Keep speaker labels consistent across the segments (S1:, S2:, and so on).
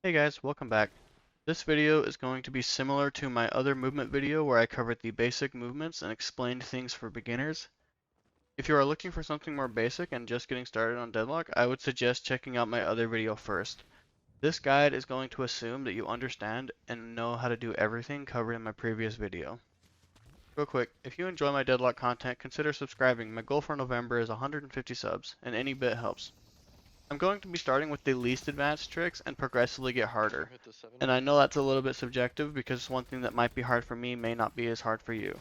S1: Hey guys, welcome back. This video is going to be similar to my other movement video where I covered the basic movements and explained things for beginners. If you are looking for something more basic and just getting started on Deadlock, I would suggest checking out my other video first. This guide is going to assume that you understand and know how to do everything covered in my previous video. Real quick, if you enjoy my Deadlock content, consider subscribing. My goal for November is 150 subs, and any bit helps. I'm going to be starting with the least advanced tricks and progressively get harder.
S2: Hit the 7
S1: And I know that's a little bit subjective because one thing that might be hard for me may not be as hard for you.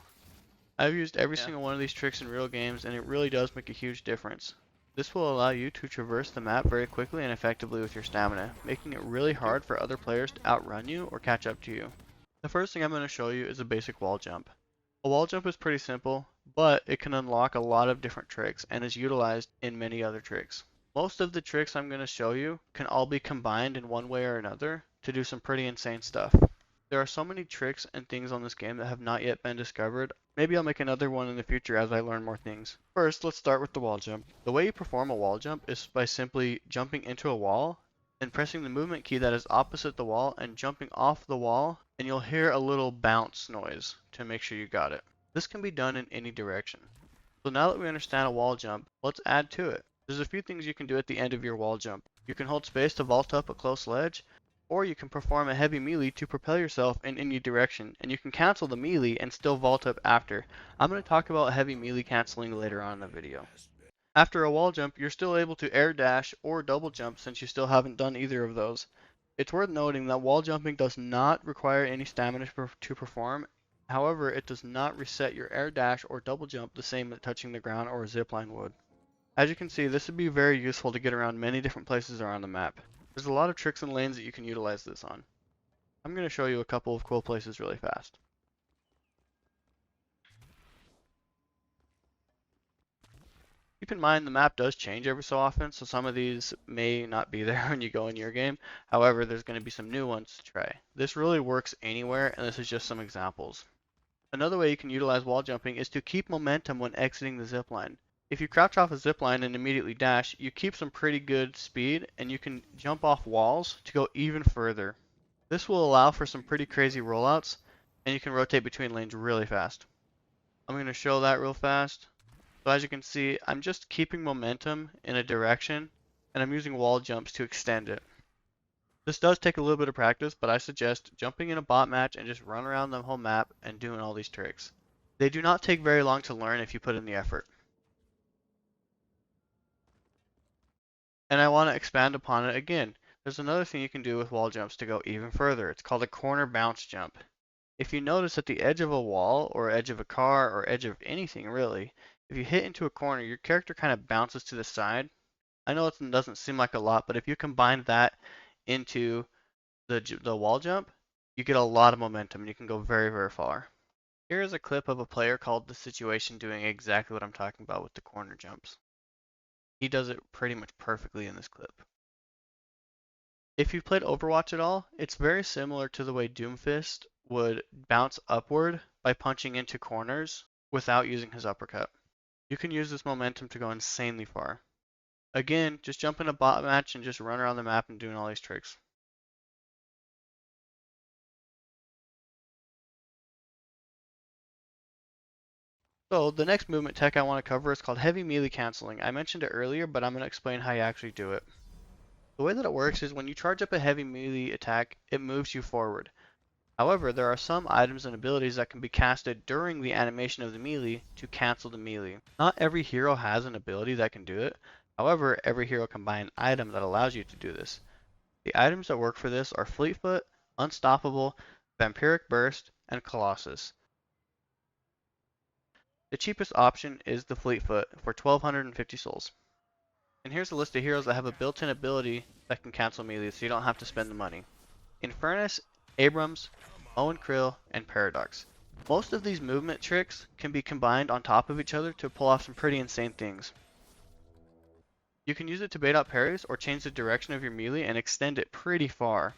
S1: I've used every single one of these tricks in real games and it really does make a huge difference. This will allow you to traverse the map very quickly and effectively with your stamina, making it really hard for other players to outrun you or catch up to you. The first thing I'm going to show you is a basic wall jump. A wall jump is pretty simple, but it can unlock a lot of different tricks and is utilized in many other tricks. Most of the tricks I'm going to show you can all be combined in one way or another to do some pretty insane stuff. There are so many tricks and things on this game that have not yet been discovered. Maybe I'll make another one in the future as I learn more things. First, let's start with the wall jump. The way you perform a wall jump is by simply jumping into a wall and pressing the movement key that is opposite the wall and jumping off the wall, and you'll hear a little bounce noise to make sure you got it. This can be done in any direction. So now that we understand a wall jump, let's add to it. There's a few things you can do at the end of your wall jump. You can hold space to vault up a close ledge, or you can perform a heavy melee to propel yourself in any direction, and you can cancel the melee and still vault up after. I'm going to talk about heavy melee canceling later on in the video. After a wall jump, you're still able to air dash or double jump since you still haven't done either of those. It's worth noting that wall jumping does not require any stamina to perform. However, it does not reset your air dash or double jump the same as touching the ground or a zipline would. As you can see, this would be very useful to get around many different places around the map. There's a lot of tricks and lanes that you can utilize this on. I'm going to show you a couple of cool places really fast. Keep in mind the map does change every so often, so some of these may not be there when you go in your game. However, there's going to be some new ones to try. This really works anywhere, and this is just some examples. Another way you can utilize wall jumping is to keep momentum when exiting the zipline. If you crouch off a zipline and immediately dash, you keep some pretty good speed and you can jump off walls to go even further. This will allow for some pretty crazy rollouts and you can rotate between lanes really fast. I'm going to show that real fast. So as you can see, I'm just keeping momentum in a direction and I'm using wall jumps to extend it. This does take a little bit of practice, but I suggest jumping in a bot match and just run around the whole map and doing all these tricks. They do not take very long to learn if you put in the effort. And I want to expand upon it again. There's another thing you can do with wall jumps to go even further. It's called a corner bounce jump. If you notice at the edge of a wall or edge of a car or edge of anything really, if you hit into a corner, your character kind of bounces to the side. I know it doesn't seem like a lot, but if you combine that into the wall jump, you get a lot of momentum and you can go very, very far. Here is a clip of a player called The Situation doing exactly what I'm talking about with the corner jumps. He does it pretty much perfectly in this clip. If you've played Overwatch at all, it's very similar to the way Doomfist would bounce upward by punching into corners without using his uppercut. You can use this momentum to go insanely far. Again, just jump in a bot match and just run around the map and doing all these tricks. So the next movement tech I want to cover is called heavy melee canceling. I mentioned it earlier, but I'm going to explain how you actually do it. The way that it works is when you charge up a heavy melee attack, it moves you forward. However, there are some items and abilities that can be casted during the animation of the melee to cancel the melee. Not every hero has an ability that can do it. However, every hero can buy an item that allows you to do this. The items that work for this are Fleetfoot, Unstoppable, Vampiric Burst, and Colossus. The cheapest option is the Fleetfoot for 1250 souls. And here's a list of heroes that have a built-in ability that can cancel melee so you don't have to spend the money. Infernus, Abrams, Owen Krill, and Paradox. Most of these movement tricks can be combined on top of each other to pull off some pretty insane things. You can use it to bait out parries or change the direction of your melee and extend it pretty far,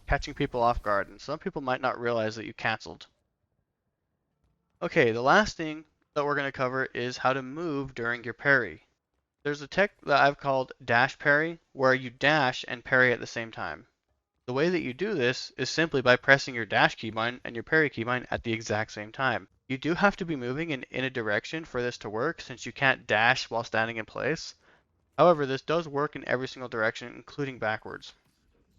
S1: catching people off guard, and some people might not realize that you canceled. Okay, the last thing that we're going to cover is how to move during your parry. There's a tech that I've called Dash Parry, where you dash and parry at the same time. The way that you do this is simply by pressing your dash keybind and your parry keybind at the exact same time. You do have to be moving in a direction for this to work, since you can't dash while standing in place. However, this does work in every single direction, including backwards.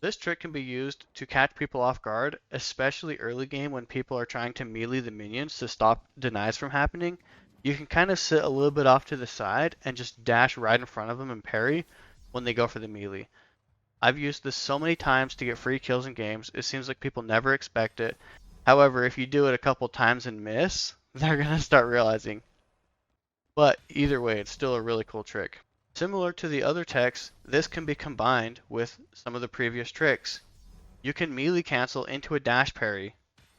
S1: This trick can be used to catch people off guard, especially early game when people are trying to melee the minions to stop denies from happening. You can kind of sit a little bit off to the side and just dash right in front of them and parry when they go for the melee. I've used this so many times to get free kills in games, it seems like people never expect it. However, if you do it a couple times and miss, they're going to start realizing. But either way, it's still a really cool trick. Similar to the other techs, this can be combined with some of the previous tricks. You can melee cancel into a dash parry,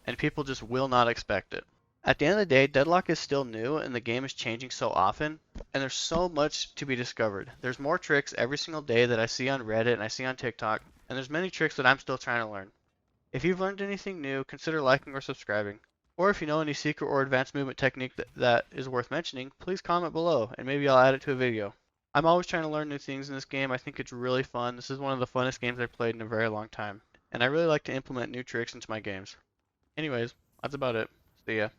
S1: and people just will not expect it. At the end of the day, Deadlock is still new and the game is changing so often, and there's so much to be discovered. There's more tricks every single day that I see on Reddit and I see on TikTok, and there's many tricks that I'm still trying to learn. If you've learned anything new, consider liking or subscribing. Or if you know any secret or advanced movement technique that is worth mentioning, please comment below and maybe I'll add it to a video. I'm always trying to learn new things in this game. I think it's really fun. This is one of the funnest games I've played in a very long time, and I really like to implement new tricks into my games. Anyways, that's about it. See ya.